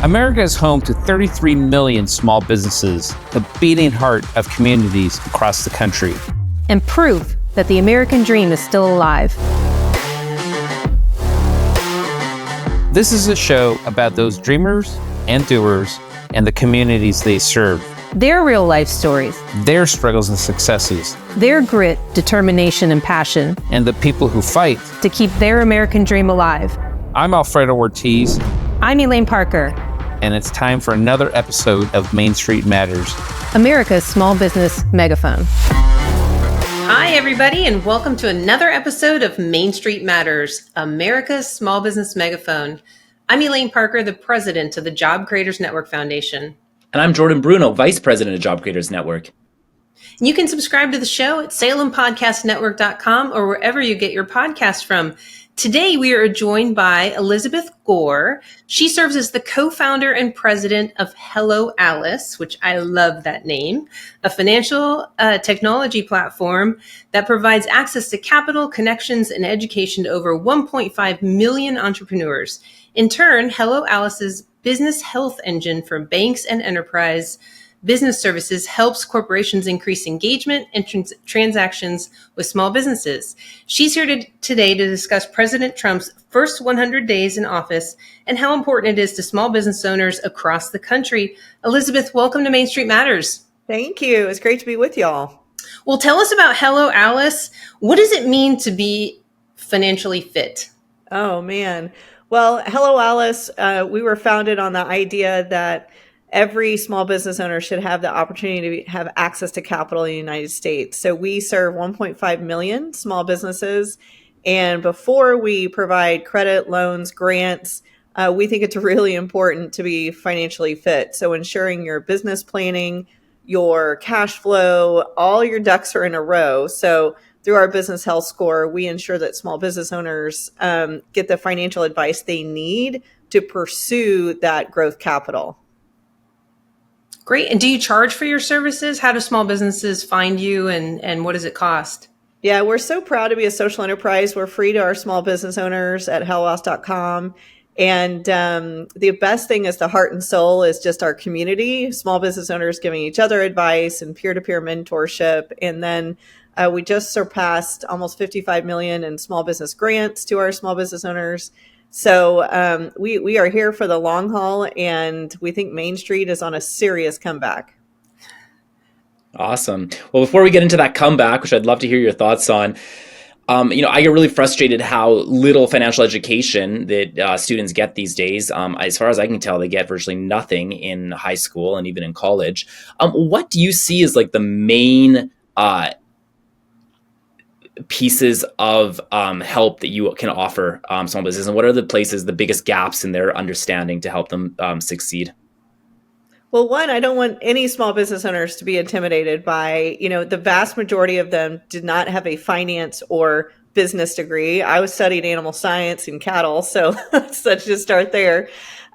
America is home to 33 million small businesses, the beating heart of communities across the country. And proof that the American dream is still alive. This is a show about those dreamers and doers and the communities they serve. Their real life stories. Their struggles and successes. Their grit, determination, and passion. And the people who fight to keep their American dream alive. I'm Alfredo Ortiz. I'm Elaine Parker. And it's time for another episode of Main Street Matters, America's small business megaphone. Hi, everybody, and welcome to another episode of Main Street Matters, America's small business megaphone. I'm Elaine Parker, the president of the Job Creators Network Foundation. And I'm Jordan Bruno, vice president of Job Creators Network. You can subscribe to the show at salempodcastnetwork.com or wherever you get your podcast from. Today, we are joined by Elizabeth Gore. She serves as the co-founder and president of Hello Alice, which I love that name, a financial technology platform that provides access to capital, connections, and education to over 1.5 million entrepreneurs. In turn, Hello Alice's business health engine for banks and enterprise business services helps corporations increase engagement and transactions with small businesses. She's here today to discuss President Trump's first 100 days in office and how important it is to small business owners across the country. Elizabeth, welcome to Main Street Matters. Thank you. It's great to be with y'all. Well, tell us about Hello Alice. What does it mean to be financially fit? Oh, man. Well, Hello Alice, we were founded on the idea that every small business owner should have the opportunity to have access to capital in the United States. So we serve 1.5 million small businesses. And before we provide credit, loans, grants, we think it's really important to be financially fit. So ensuring your business planning, your cash flow, all your ducks are in a row. So through our business health score, we ensure that small business owners get the financial advice they need to pursue that growth capital. Great. And do you charge for your services? How do small businesses find you and what does it cost? Yeah, we're so proud to be a social enterprise. We're free to our small business owners at hellohouse.com. And the best thing is the heart and soul is just our community, small business owners giving each other advice and peer-to-peer mentorship. And then we just surpassed almost 55 million in small business grants to our small business owners. So we are here for the long haul, and we think Main Street is on a serious comeback. Awesome. Well, before we get into that comeback, which I'd love to hear your thoughts on, I get really frustrated how little financial education that students get these days. As far as I can tell, they get virtually nothing in high school and even in college. What do you see as like the main pieces of help that you can offer small business, and what are the biggest gaps in their understanding to help them succeed? Well, one, I don't want any small business owners to be intimidated by, the vast majority of them did not have a finance or business degree. I was studying animal science and cattle, so let's just start there.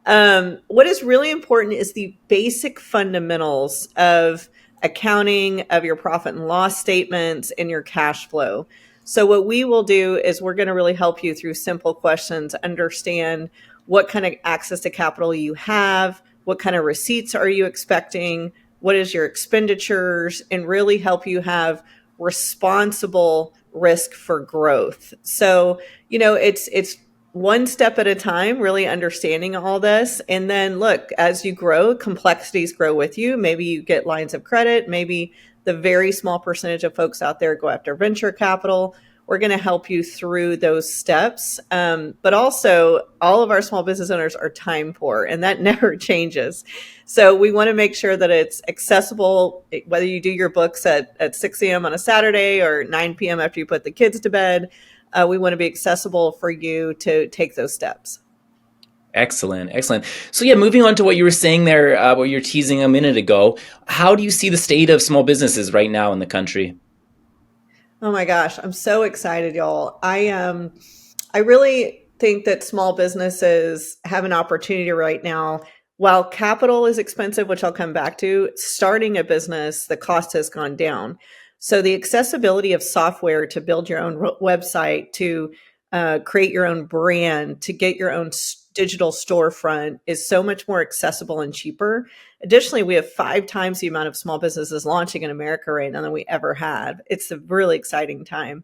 What is really important is the basic fundamentals of accounting, of your profit and loss statements, and your cash flow. So what we will do is we're going to really help you through simple questions, understand what kind of access to capital you have, what kind of receipts are you expecting, what is your expenditures, and really help you have responsible risk for growth. So, it's one step at a time, really understanding all this. And then look, as you grow, complexities grow with you. Maybe you get lines of credit. Maybe the very small percentage of folks out there go after venture capital. We're going to help you through those steps. But also, all of our small business owners are time poor, and that never changes. So we want to make sure that it's accessible, whether you do your books at 6 a.m. on a Saturday or 9 p.m. after you put the kids to bed. We want to be accessible for you to take those steps. Excellent. So moving on to what you were saying there, what you're teasing a minute ago, how do you see the state of small businesses right now in the country? Oh my gosh, I'm so excited, y'all. I really think that small businesses have an opportunity right now. While capital is expensive, which I'll come back to, starting a business, the cost has gone down. So the accessibility of software to build your own website, to create your own brand, to get your own digital storefront is so much more accessible and cheaper. Additionally, we have 5 times the amount of small businesses launching in America right now than we ever had. It's a really exciting time.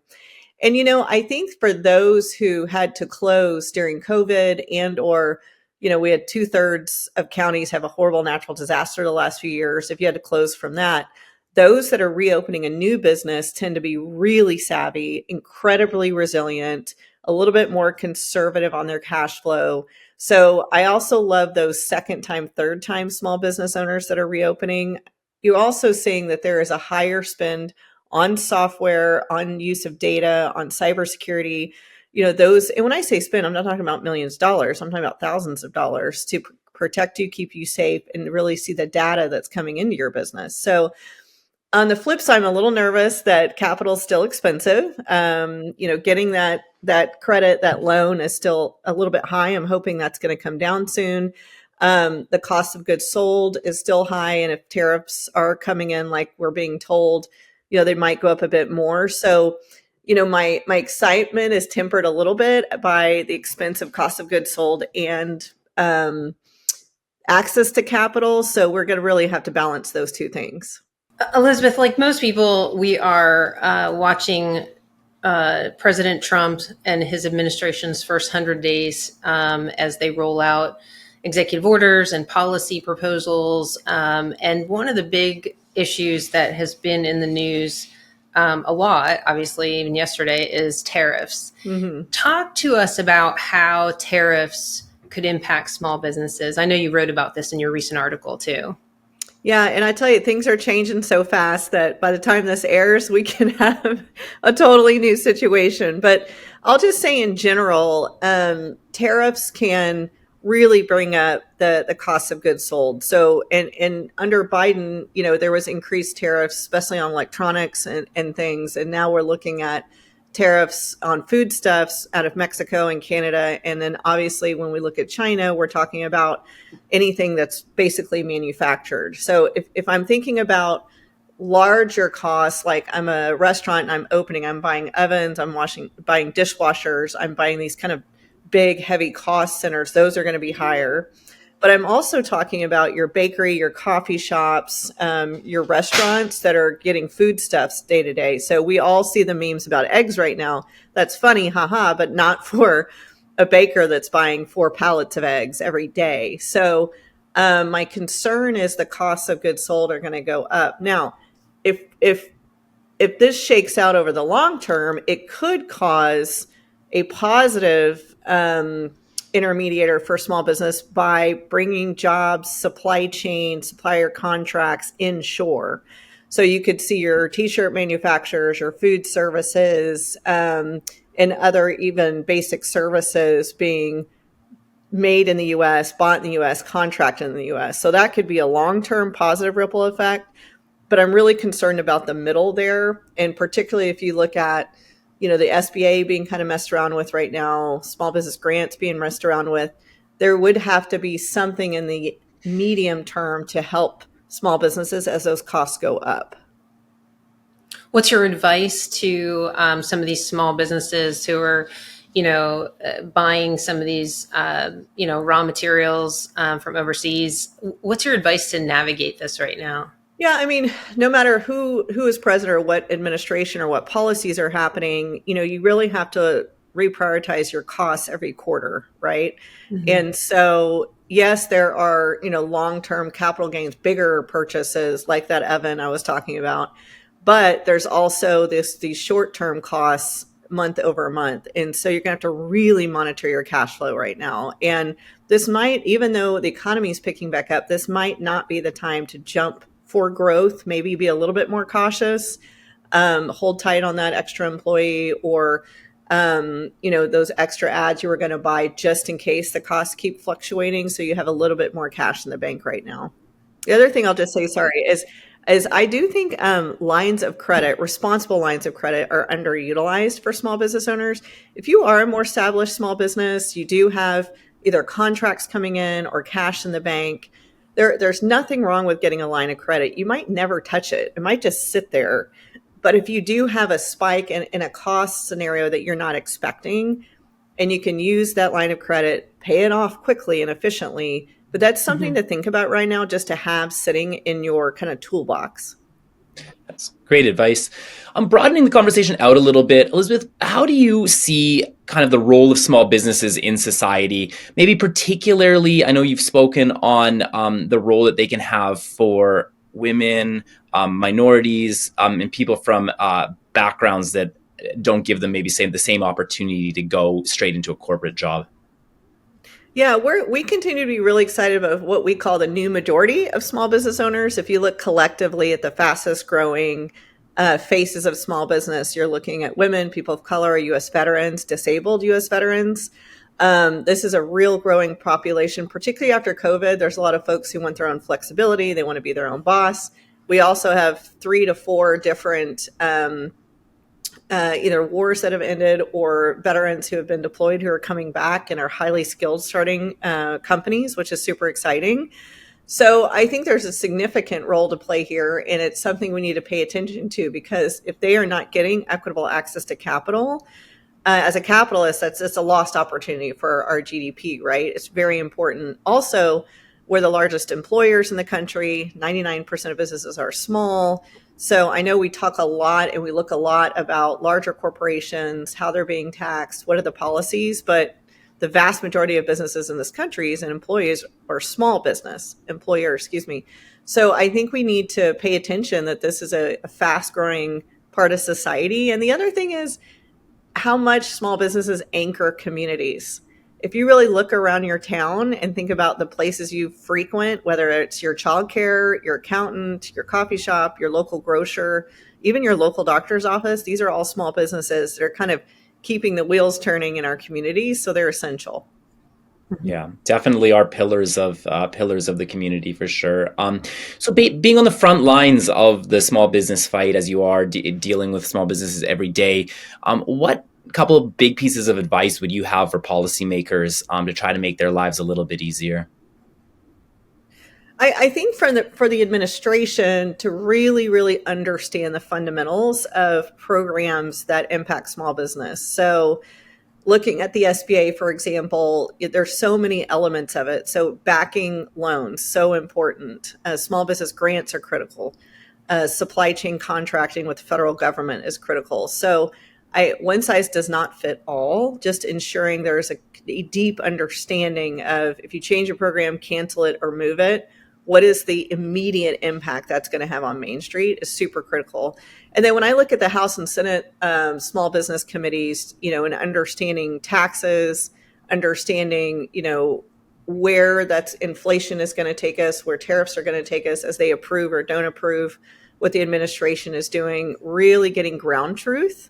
And, I think for those who had to close during COVID and or, we had 2/3 of counties have a horrible natural disaster the last few years. If you had to close from that, those that are reopening a new business tend to be really savvy, incredibly resilient, a little bit more conservative on their cash flow. So I also love those second time, third time small business owners that are reopening. You're also seeing that there is a higher spend on software, on use of data, on cybersecurity. Those, and when I say spend, I'm not talking about millions of dollars. I'm talking about thousands of dollars to protect you, keep you safe, and really see the data that's coming into your business. So on the flip side, I'm a little nervous that capital is still expensive. Getting that credit, that loan is still a little bit high. I'm hoping that's going to come down soon. The cost of goods sold is still high. And if tariffs are coming in like we're being told, they might go up a bit more. So, my excitement is tempered a little bit by the expensive cost of goods sold and access to capital. So we're going to really have to balance those two things. Elizabeth, like most people, we are watching President Trump and his administration's first 100 days as they roll out executive orders and policy proposals. And one of the big issues that has been in the news a lot, obviously, even yesterday, is tariffs. Mm-hmm. Talk to us about how tariffs could impact small businesses. I know you wrote about this in your recent article, too. Yeah, and I tell you, things are changing so fast that by the time this airs, we can have a totally new situation. But I'll just say in general, tariffs can really bring up the cost of goods sold. So, and under Biden, there was increased tariffs, especially on electronics and things. And now we're looking at tariffs on foodstuffs out of Mexico and Canada. And then obviously when we look at China, we're talking about anything that's basically manufactured. So if I'm thinking about larger costs, like I'm a restaurant and I'm opening, I'm buying ovens, buying dishwashers, I'm buying these kind of big, heavy cost centers, those are going to be higher. But I'm also talking about your bakery, your coffee shops, your restaurants that are getting foodstuffs day to day. So we all see the memes about eggs right now. That's funny, haha, but not for a baker that's buying 4 pallets of eggs every day. So my concern is the costs of goods sold are going to go up. Now, if this shakes out over the long term, it could cause a positive intermediator for small business by bringing jobs, supply chain, supplier contracts inshore. So you could see your t-shirt manufacturers, your food services, and other even basic services being made in the U.S., bought in the U.S., contracted in the U.S. So that could be a long-term positive ripple effect. But I'm really concerned about the middle there. And particularly if you look at the SBA being kind of messed around with right now, small business grants being messed around with, there would have to be something in the medium term to help small businesses as those costs go up. What's your advice to some of these small businesses who are, buying some of these, raw materials from overseas? What's your advice to navigate this right now? Yeah, I mean, no matter who is president or what administration or what policies are happening, you really have to reprioritize your costs every quarter, right? Mm-hmm. And so, yes, there are, long-term capital gains, bigger purchases like that oven I was talking about, but there's also these short-term costs month over month. And so you're going to have to really monitor your cash flow right now. And this might, even though the economy is picking back up, this might not be the time to jump for growth, maybe be a little bit more cautious, hold tight on that extra employee or, those extra ads you were going to buy just in case the costs keep fluctuating. So you have a little bit more cash in the bank right now. The other thing I'll just say, is I do think lines of credit, responsible lines of credit are underutilized for small business owners. If you are a more established small business, you do have either contracts coming in or cash in the bank. There's nothing wrong with getting a line of credit. You might never touch it. It might just sit there. But if you do have a spike in a cost scenario that you're not expecting, and you can use that line of credit, pay it off quickly and efficiently. But that's something to think about right now, just to have sitting in your kind of toolbox. That's great advice. I'm broadening the conversation out a little bit. Elizabeth, how do you see kind of the role of small businesses in society? Maybe particularly, I know you've spoken on the role that they can have for women, minorities, and people from backgrounds that don't give them maybe the same opportunity to go straight into a corporate job. Yeah, we continue to be really excited about what we call the new majority of small business owners. If you look collectively at the fastest growing faces of small business, you're looking at women, people of color, U.S. veterans, disabled U.S. veterans. This is a real growing population, particularly after COVID. There's a lot of folks who want their own flexibility. They want to be their own boss. We also have 3 to 4 different either wars that have ended or veterans who have been deployed who are coming back and are highly skilled starting companies, which is super exciting. So I think there's a significant role to play here, and it's something we need to pay attention to, because if they are not getting equitable access to capital, as a capitalist, it's a lost opportunity for our GDP, right? It's very important. Also, we're the largest employers in the country. 99% of businesses are small. So I know we talk a lot and we look a lot about larger corporations, how they're being taxed, what are the policies, but the vast majority of businesses in this country and employees are small business employers, So I think we need to pay attention that this is a fast growing part of society. And the other thing is how much small businesses anchor communities. If you really look around your town and think about the places you frequent, whether it's your childcare, your accountant, your coffee shop, your local grocer, even your local doctor's office, these are all small businesses. They're kind of keeping the wheels turning in our communities, so they're essential. Yeah, definitely are pillars of the community for sure. So being on the front lines of the small business fight, as you are dealing with small businesses every day, what couple of big pieces of advice would you have for policymakers to try to make their lives a little bit easier? I think for the administration to really, really understand the fundamentals of programs that impact small business. So looking at the SBA, for example, there's so many elements of it. So backing loans, so important. Small business grants are critical. Supply chain contracting with the federal government is critical. So one size does not fit all, just ensuring there's a deep understanding of, if you change your program, cancel it or move it, what is the immediate impact that's going to have on Main Street is super critical. And then when I look at the House and Senate small business committees, and understanding taxes, understanding, where that's inflation is going to take us, where tariffs are going to take us as they approve or don't approve what the administration is doing, really getting ground truth.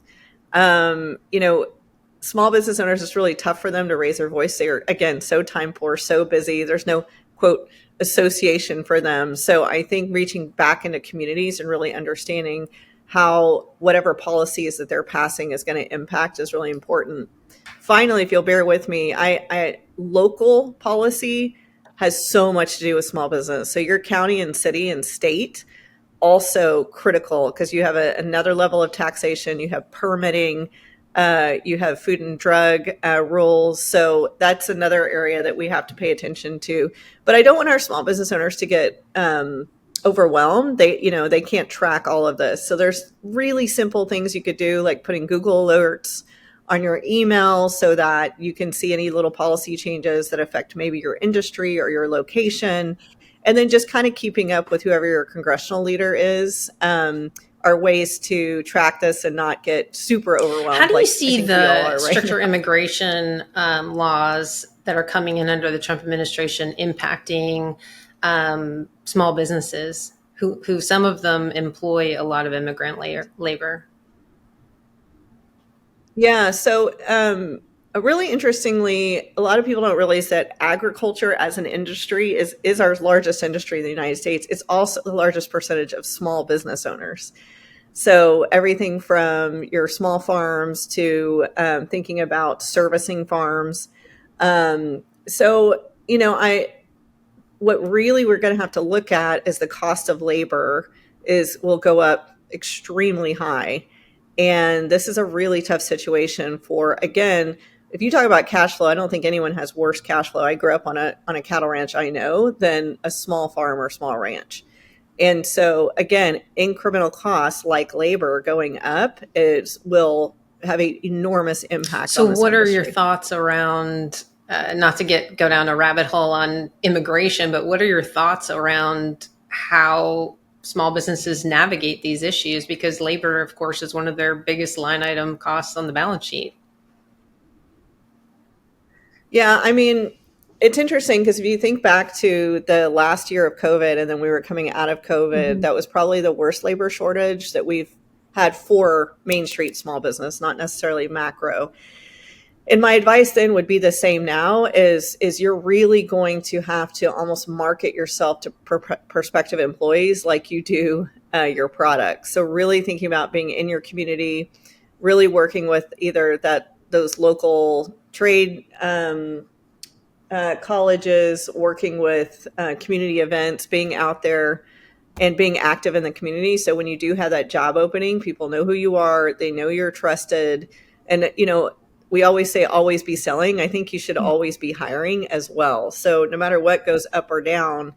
Small business owners, it's really tough for them to raise their voice. They are, again, so time poor, so busy. There's no, quote, association for them. So I think reaching back into communities and really understanding how whatever policies that they're passing is going to impact is really important. Finally, if you'll bear with me, local policy has so much to do with small business. So your county and city and state, also critical, because you have another level of taxation, you have permitting, you have food and drug rules. So that's another area that we have to pay attention to. But I don't want our small business owners to get overwhelmed. They can't track all of this. So there's really simple things you could do, like putting Google alerts on your email so that you can see any little policy changes that affect maybe your industry or your location. And then just kind of keeping up with whoever your congressional leader is are ways to track this and not get super overwhelmed. How do you see the stricter immigration laws that are coming in under the Trump administration impacting small businesses who some of them employ a lot of immigrant labor? Yeah. So really interestingly, a lot of people don't realize that agriculture as an industry is our largest industry in the United States. It's also the largest percentage of small business owners. So everything from your small farms to thinking about servicing farms. What really we're going to have to look at is the cost of labor will go up extremely high. And this is a really tough situation for, again, if you talk about cash flow, I don't think anyone has worse cash flow. I grew up on a cattle ranch, I know, than a small farm or small ranch. And so again, incremental costs like labor going up will have an enormous impact. So on this what industry. are your thoughts around, not to go down a rabbit hole on immigration, but what are your thoughts around how small businesses navigate these issues? Because labor, of course, is one of their biggest line item costs on the balance sheet. Yeah, I mean, it's interesting because if you think back to the last year of COVID and then we were coming out of COVID, that was probably the worst labor shortage that we've had for Main Street small business, not necessarily macro. And my advice then would be the same now is you're really going to have to almost market yourself to prospective employees like you do your product. So really thinking about being in your community, really working with either those local trade colleges, working with community events, being out there and being active in the community. So when you do have that job opening, people know who you are, they know you're trusted. And, we always say always be selling. I think you should always be hiring as well. So no matter what goes up or down,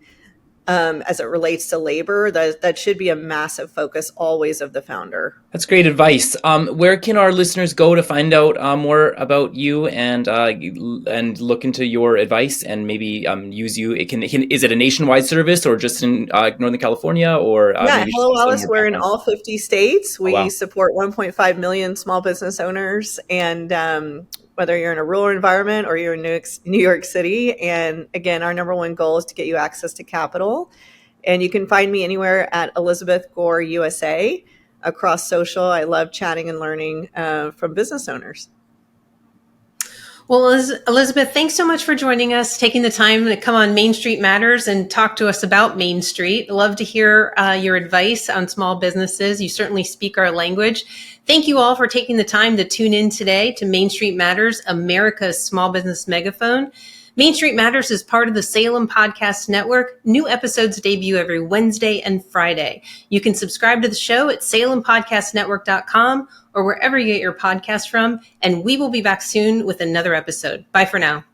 as it relates to labor, that should be a massive focus always of the founder. That's great advice. Where can our listeners go to find out more about you and look into your advice and maybe use you? Is it a nationwide service or just in Northern California? Or Hello Alice. We're in all 50 states. We wow. support 1.5 million small business owners, and whether you're in a rural environment or you're in New York City. And again, our number one goal is to get you access to capital. And you can find me anywhere at Elizabeth Gore USA across social. I love chatting and learning from business owners. Well, Elizabeth, thanks so much for joining us, taking the time to come on Main Street Matters and talk to us about Main Street. Love to hear your advice on small businesses. You certainly speak our language. Thank you all for taking the time to tune in today to Main Street Matters, America's small business megaphone. Main Street Matters is part of the Salem Podcast Network. New episodes debut every Wednesday and Friday. You can subscribe to the show at salempodcastnetwork.com or wherever you get your podcast from. And we will be back soon with another episode. Bye for now.